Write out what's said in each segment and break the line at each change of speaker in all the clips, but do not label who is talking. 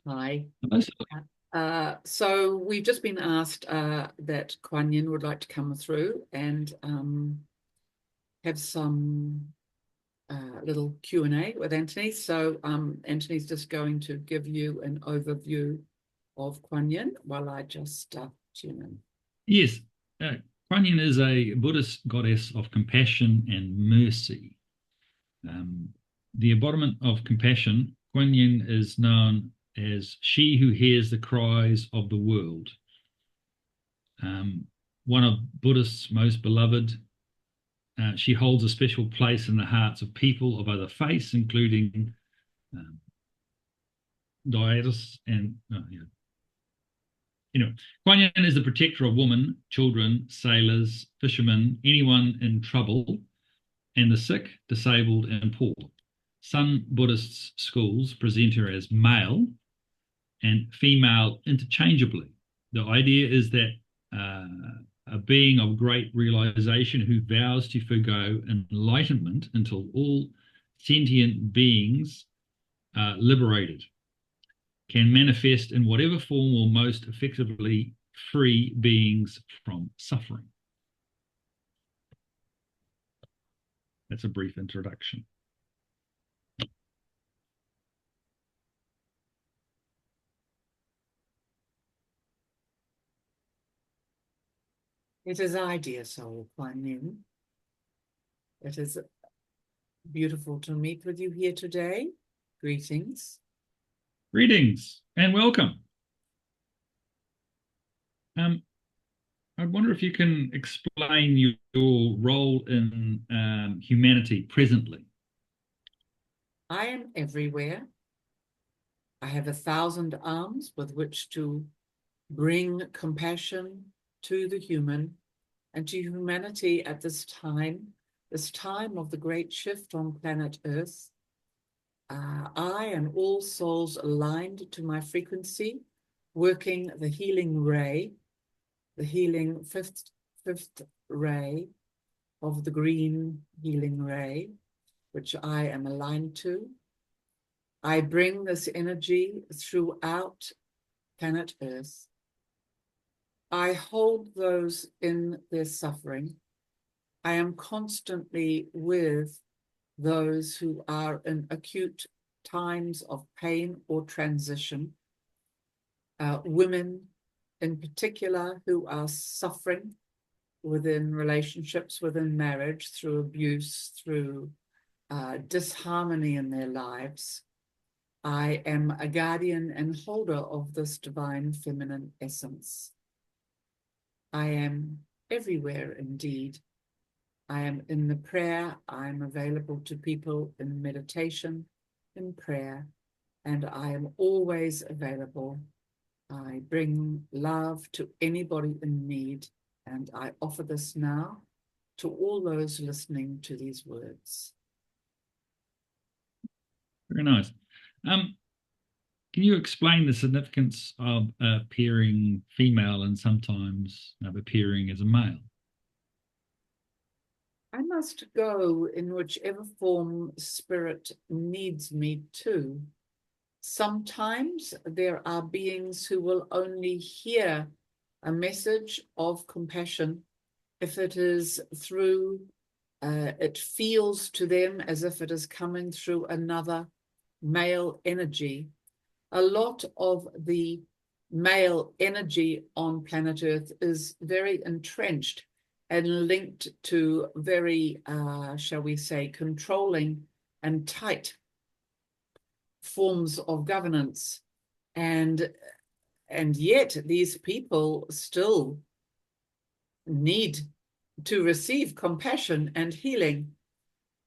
Hi.
Hello,
So we've just been asked that Kuan Yin would like to come through and have some little Q&A with Anthony. So Anthony's just going to give you an overview of Kuan Yin while I just tune in.
Yes, Kuan Yin is a Buddhist goddess of compassion and mercy. Um, the embodiment of compassion, Kuan Yin is known as she who hears the cries of the world. Um, One of Buddhists' most beloved, she holds a special place in the hearts of people of other faiths, including um, deities and Kuan Yin is the protector of women, children, sailors, fishermen, anyone in trouble, and the sick, disabled, and poor. Some Buddhist schools present her as male and female interchangeably. The idea is that a being of great realization who vows to forgo enlightenment until all sentient beings are liberated can manifest in whatever form will most effectively free beings from suffering. That's a brief introduction.
It is I, dear soul, Kuan Yin. It is beautiful to meet with you here today. Greetings.
Greetings and welcome. Um, I wonder if you can explain your role in humanity presently.
I am everywhere. I have 1,000 arms with which to bring compassion to the human and to humanity at this time of the great shift on planet Earth. I and all souls aligned to my frequency, working the healing ray, the healing fifth ray of the green healing ray, which I am aligned to. I bring this energy throughout planet Earth. I hold those in their suffering. I am constantly with those who are in acute times of pain or transition, women in particular who are suffering within relationships, within marriage, through abuse, through disharmony in their lives. I am a guardian and holder of this divine feminine essence. I am everywhere indeed. I am in the prayer. I am available to people in meditation, in prayer, and I am always available. I bring love to anybody in need, and I offer this now to all those listening to these words.
Very nice. Um, can you explain the significance of appearing female and sometimes of appearing as a male?
I must go in whichever form spirit needs me to. Sometimes there are beings who will only hear a message of compassion if it is through, it feels to them as if it is coming through another male energy. A lot of the male energy on planet Earth is very entrenched and linked to very, shall we say, controlling and tight forms of governance. And yet these people still need to receive compassion and healing,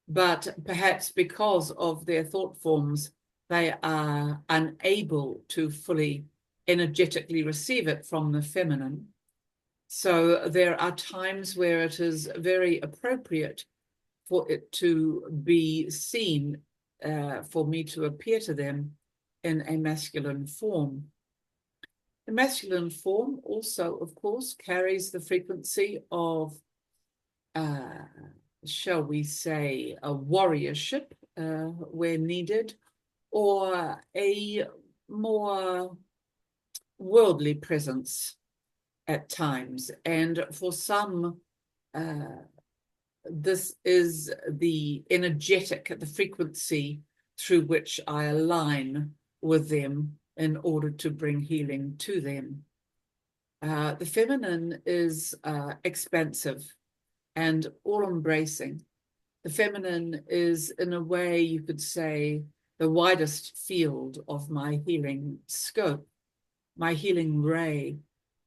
but perhaps because of their thought forms, they are unable to fully energetically receive it from the feminine. So there are times where it is very appropriate for it to be seen, for me to appear to them in a masculine form. The masculine form also, of course, carries the frequency of, shall we say, a warriorship where needed, or a more worldly presence at times. And for some, this is the energetic, the frequency through which I align with them in order to bring healing to them. The feminine is expansive and all-embracing. The feminine is, in a way, you could say, the widest field of my healing scope, my healing ray,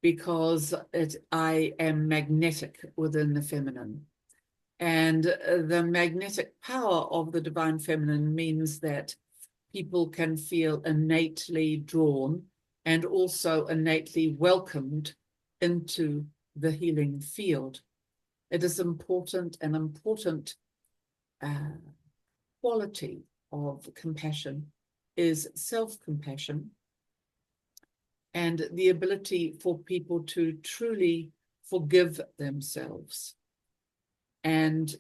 because I am magnetic within the feminine. And the magnetic power of the divine feminine means that people can feel innately drawn and also innately welcomed into the healing field. It is important, an important quality of compassion is self-compassion and the ability for people to truly forgive themselves. And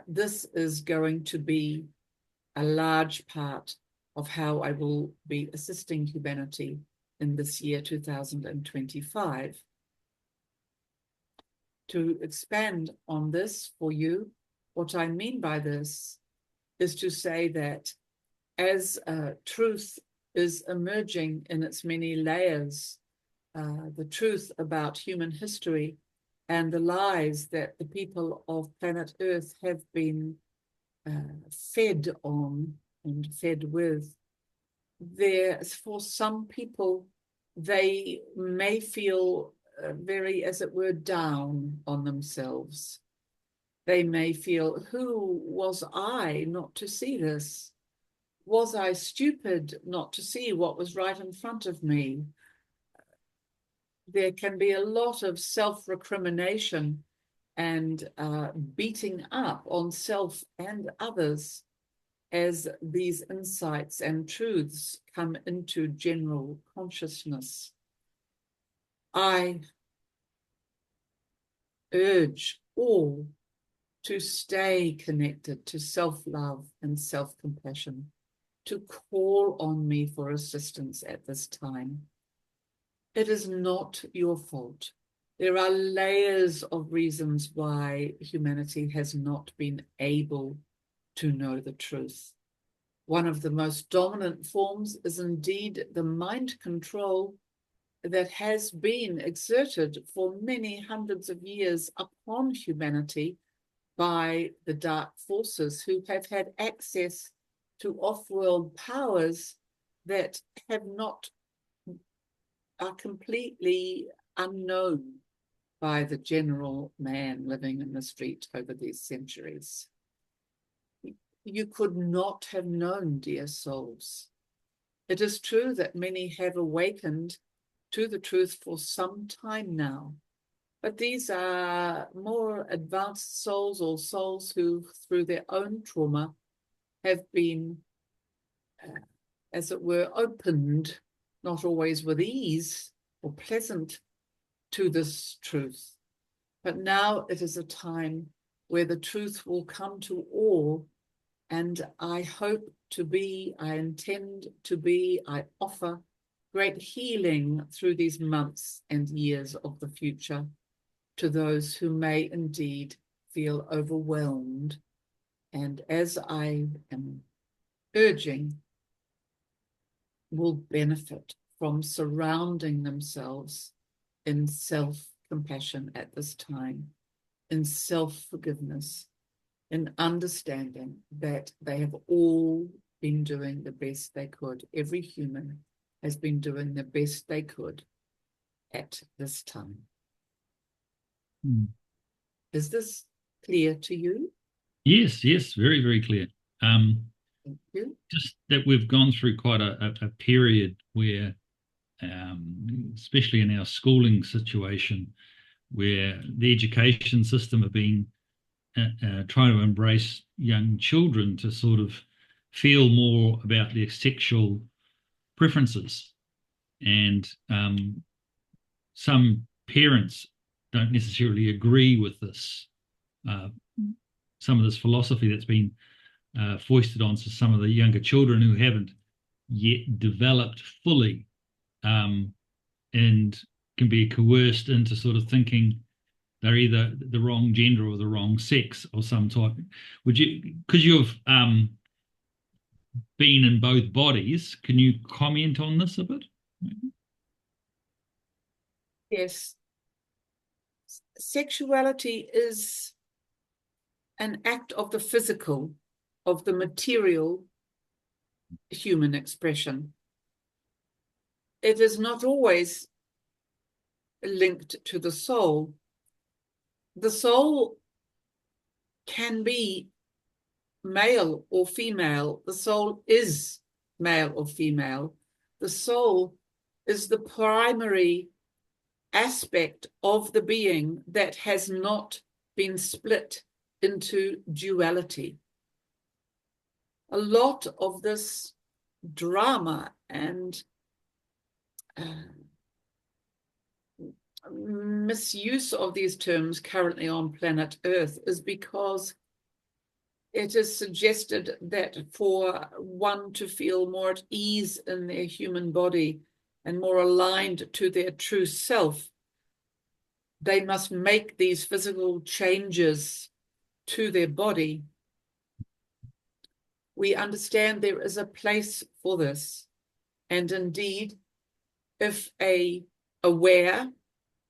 this is going to be a large part of how I will be assisting humanity in this year 2025. To expand on this for you, what I mean by this is to say that as truth is emerging in its many layers, the truth about human history and the lies that the people of planet Earth have been fed on and fed with, for some people, they may feel very, as it were, down on themselves. They may feel, who was I not to see this? Was I stupid not to see what was right in front of me? There can be a lot of self-recrimination and beating up on self and others as these insights and truths come into general consciousness. I urge all to stay connected to self-love and self-compassion, to call on me for assistance at this time. It is not your fault. There are layers of reasons why humanity has not been able to know the truth. One of the most dominant forms is indeed the mind control that has been exerted for many hundreds of years upon humanity by the dark forces who have had access to off-world powers that are completely unknown by the general man living in the street over these centuries. You could not have known, dear souls. It is true that many have awakened to the truth for some time now, but these are more advanced souls or souls who, through their own trauma, have been, as it were, opened, not always with ease or pleasant, to this truth. But now it is a time where the truth will come to all, and I hope to be, I intend to be, I offer great healing through these months and years of the future to those who may indeed feel overwhelmed. And as I am urging, will benefit from surrounding themselves in self-compassion at this time, in self-forgiveness, in understanding that they have all been doing the best they could. Every human has been doing the best they could at this time. Is this clear to you?
Yes, very, very clear.
Thank you.
Just that we've gone through quite a period where, especially in our schooling situation, where the education system have been trying to embrace young children to sort of feel more about their sexual preferences. And some parents don't necessarily agree with this, some of this philosophy that's been foisted onto some of the younger children who haven't yet developed fully, and can be coerced into sort of thinking they're either the wrong gender or the wrong sex or some type. Because you've been in both bodies, can you comment on this a bit?
Yes. Sexuality is an act of the physical, of the material human expression. It is not always linked to the soul. The soul can be male or female. The soul is male or female. The soul is the primary aspect of the being that has not been split into duality. A lot of this drama and misuse of these terms currently on planet Earth is because it is suggested that for one to feel more at ease in their human body and more aligned to their true self, they must make these physical changes to their body. We understand there is a place for this. And indeed, if a aware,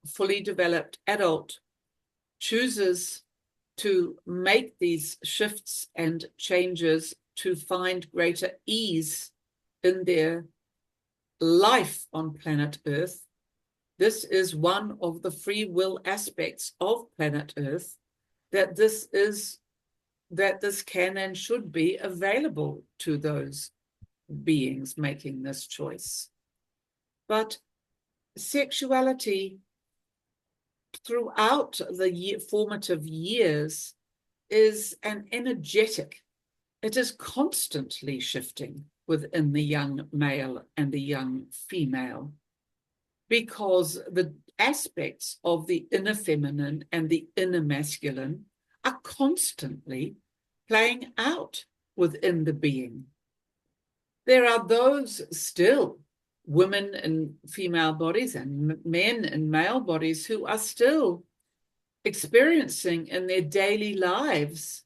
fully developed adult chooses to make these shifts and changes to find greater ease in their life on planet Earth, this is one of the free will aspects of planet Earth, that this can and should be available to those beings making this choice. But sexuality throughout the formative years is an energetic. It is constantly shifting within the young male and the young female, because the aspects of the inner feminine and the inner masculine are constantly playing out within the being. There are those still, women in female bodies and men in male bodies, who are still experiencing in their daily lives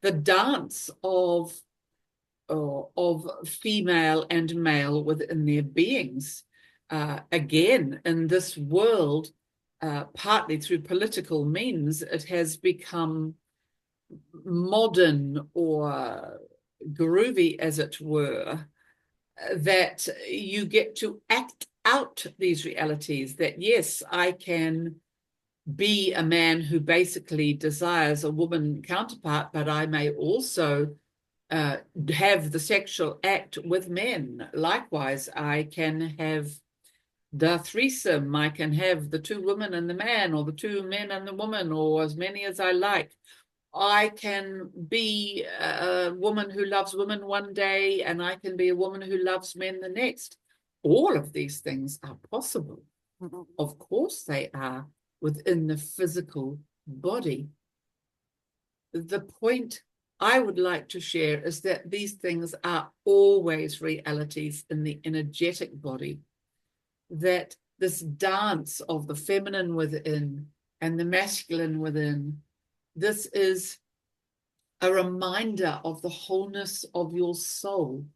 the dance of female and male within their beings. Again, in this world, partly through political means, it has become modern or groovy, as it were, that you get to act out these realities, that yes, I can be a man who basically desires a woman counterpart, but I may also have the sexual act with men. Likewise, I can have the threesome. I can have the two women and the man, or the two men and the woman, or as many as I like. I can be a woman who loves women one day, and I can be a woman who loves men the next. All of these things are possible. Of course they are, within the physical body. The point I would like to share is that these things are always realities in the energetic body, that this dance of the feminine within and the masculine within, this is a reminder of the wholeness of your soul.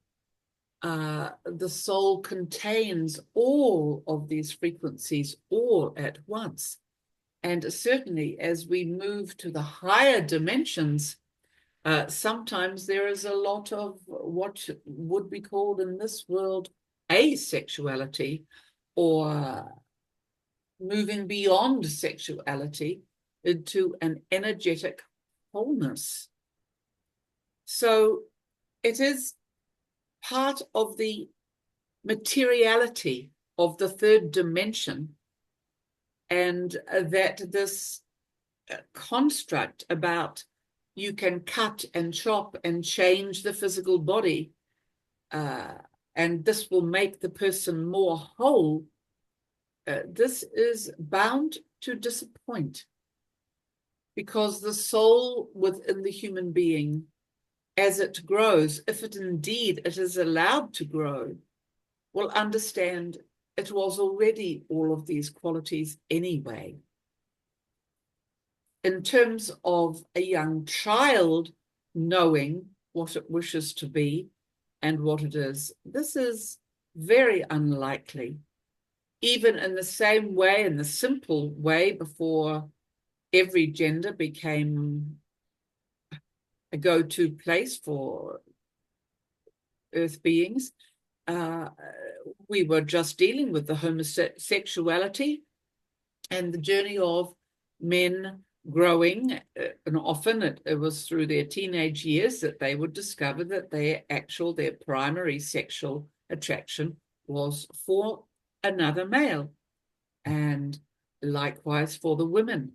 The soul contains all of these frequencies all at once. And certainly as we move to the higher dimensions, sometimes there is a lot of what would be called in this world asexuality, or moving beyond sexuality into an energetic wholeness. So it is part of the materiality of the third dimension, and that this construct about you can cut and chop and change the physical body, and this will make the person more whole, this is bound to disappoint, because the soul within the human being as it grows, if it indeed it is allowed to grow, will understand it was already all of these qualities anyway. In terms of a young child knowing what it wishes to be and what it is, this is very unlikely. Even in the same way, in the simple way, before every gender became a go-to place for earth beings, we were just dealing with the homosexuality and the journey of men growing, and often it was through their teenage years that they would discover that their primary sexual attraction was for another male, and likewise for the women.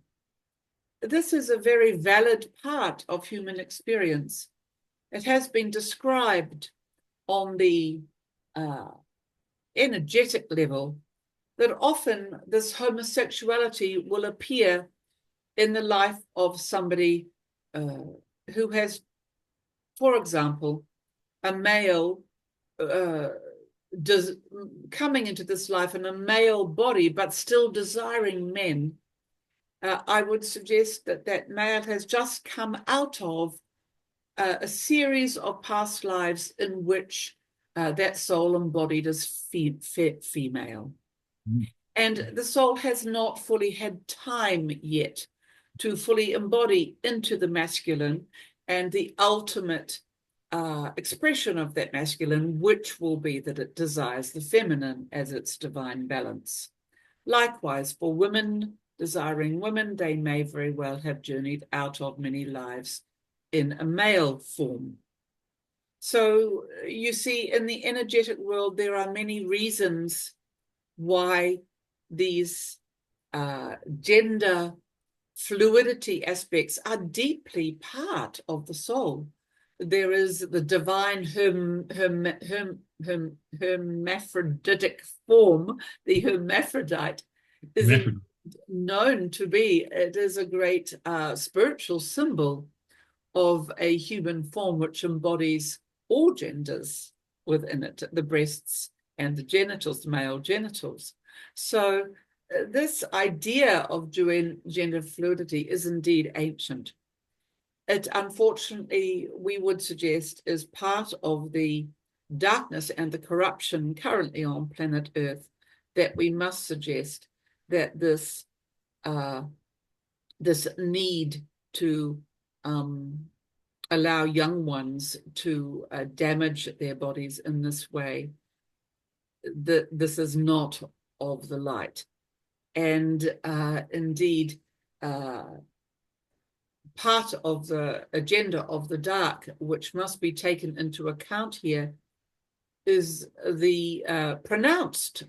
This is a very valid part of human experience. It has been described on the energetic level that often this homosexuality will appear in the life of somebody who has, for example, a male coming into this life in a male body, but still desiring men. I would suggest that that male has just come out of a series of past lives in which that soul embodied as female. Mm. And the soul has not fully had time yet to fully embody into the masculine and the ultimate expression of that masculine, which will be that it desires the feminine as its divine balance. Likewise, for women desiring women, they may very well have journeyed out of many lives in a male form. So you see, in the energetic world, there are many reasons why these gender fluidity aspects are deeply part of the soul. There is the divine hermaphroditic form, the hermaphrodite, is known to be, it is a great spiritual symbol of a human form which embodies all genders within it, the breasts and the genitals, the male genitals. So this idea of gender fluidity is indeed ancient. It, unfortunately, we would suggest, is part of the darkness and the corruption currently on planet Earth, that we must suggest that this need to allow young ones to damage their bodies in this way, that this is not of the light. And indeed, part of the agenda of the dark, which must be taken into account here, is the pronounced,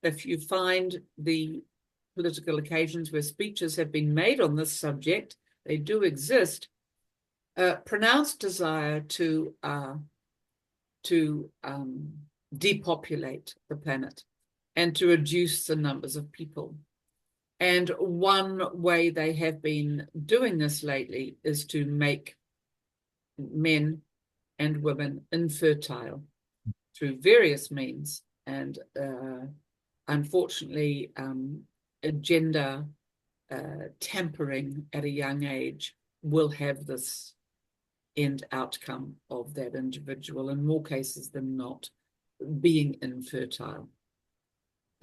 if you find the political occasions where speeches have been made on this subject, they do exist, pronounced desire to depopulate the planet and to reduce the numbers of people. And one way they have been doing this lately is to make men and women infertile through various means. And unfortunately, gender tampering at a young age will have this end outcome of that individual, in more cases than not, being infertile.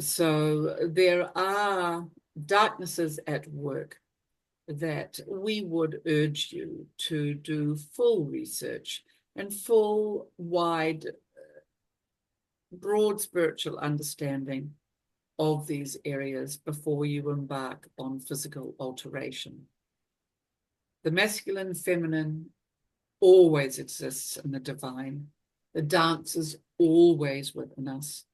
So there are darknesses at work that we would urge you to do full research and full, wide, broad spiritual understanding of these areas before you embark on physical alteration. The masculine, feminine always exists in the divine. The dance is always within us,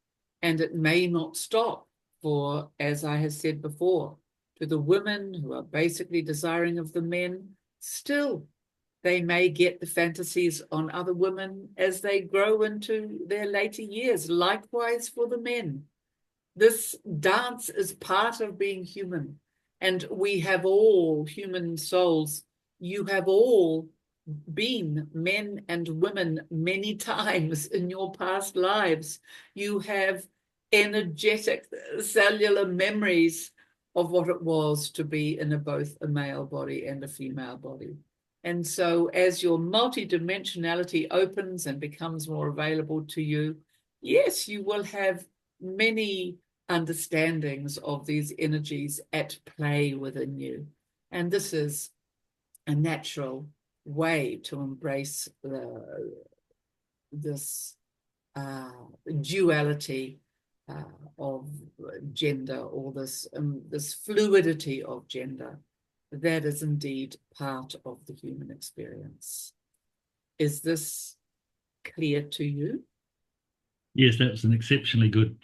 and it may not stop for, as I have said before, to the women who are basically desiring of the men. Still, they may get the fantasies on other women as they grow into their later years. Likewise for the men. This dance is part of being human, and we have all human souls. You have all been men and women many times in your past lives. You have energetic cellular memories of what it was to be in both a male body and a female body. And so as your multidimensionality opens and becomes more available to you, yes, you will have many understandings of these energies at play within you. And this is a natural way to embrace this duality of gender, or this fluidity of gender that is indeed part of the human experience. Is this clear to you?
Yes, that was an exceptionally good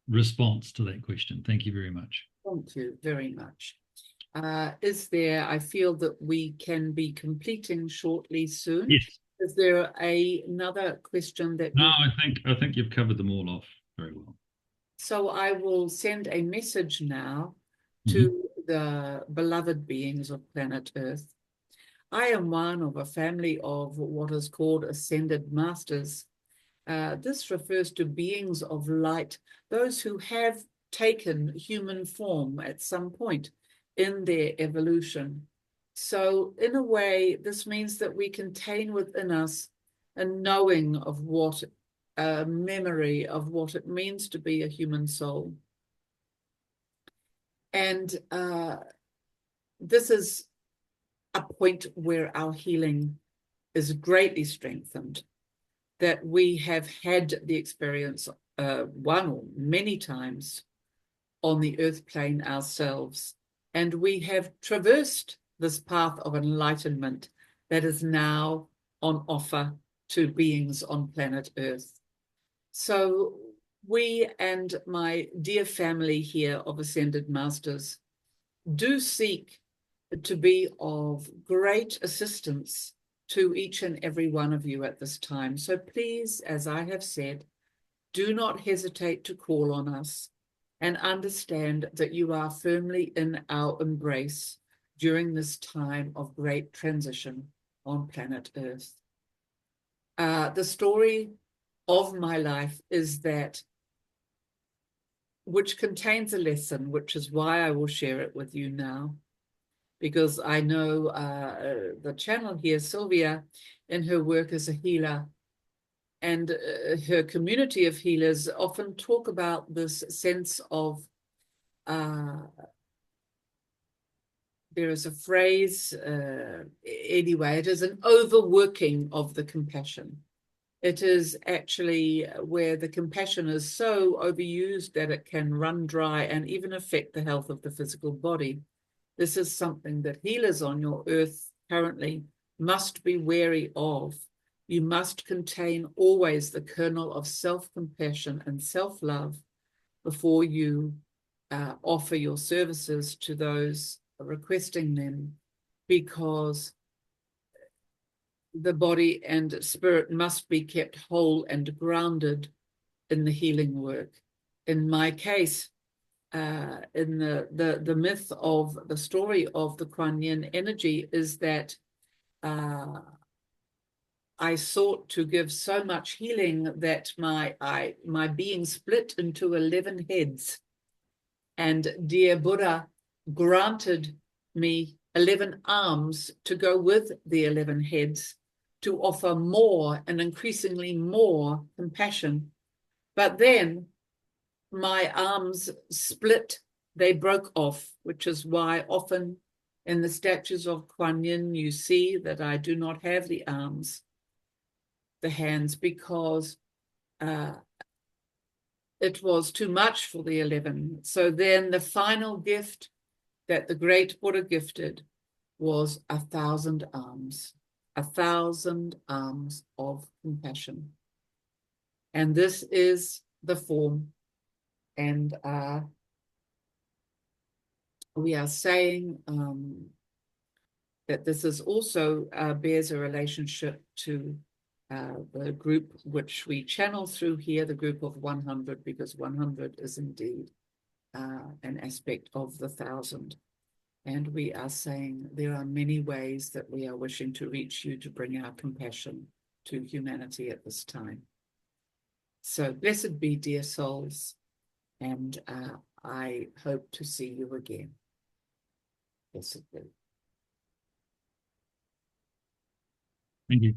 response to that question. Thank you very much.
Thank you very much. Is there, I feel that we can be completing shortly soon.
Yes.
Is there another question that
No, I think you've covered them all off very well.
So I will send a message now to the beloved beings of planet Earth. I am one of a family of what is called ascended masters. This refers to beings of light, those who have taken human form at some point in their evolution. So in a way, this means that we contain within us a knowing of what, a memory of what it means to be a human soul. And this is a point where our healing is greatly strengthened, that we have had the experience one or many times on the earth plane ourselves, and we have traversed this path of enlightenment that is now on offer to beings on planet Earth. So we and my dear family here of Ascended Masters do seek to be of great assistance to each and every one of you at this time. So please, as I have said, do not hesitate to call on us, and understand that you are firmly in our embrace during this time of great transition on planet Earth. The story of my life is that, which contains a lesson, which is why I will share it with you now, because I know the channel here, Sylvia, in her work as a healer, and her community of healers often talk about this sense of, there is a phrase, anyway, it is an overworking of the compassion. It is actually where the compassion is so overused that it can run dry and even affect the health of the physical body. This is something that healers on your earth currently must be wary of. You must contain always the kernel of self-compassion and self-love before you offer your services to those requesting them, because the body and spirit must be kept whole and grounded in the healing work. In my case, in the myth of the story of the Kuan Yin energy is that I sought to give so much healing that my being split into 11 heads. And dear Buddha granted me 11 arms to go with the 11 heads, to offer more and increasingly more compassion. But then my arms split, they broke off, which is why often in the statues of Kuan Yin you see that I do not have the arms, the hands, because it was too much for the 11. So then the final gift that the great Buddha gifted was 1,000 arms, 1,000 arms of compassion. And this is the form. And we are saying that this is also bears a relationship to the group which we channel through here, the group of 100, because 100 is indeed an aspect of the 1,000. And we are saying there are many ways that we are wishing to reach you to bring our compassion to humanity at this time. So blessed be, dear souls, and I hope to see you again. Blessed be.
Thank you.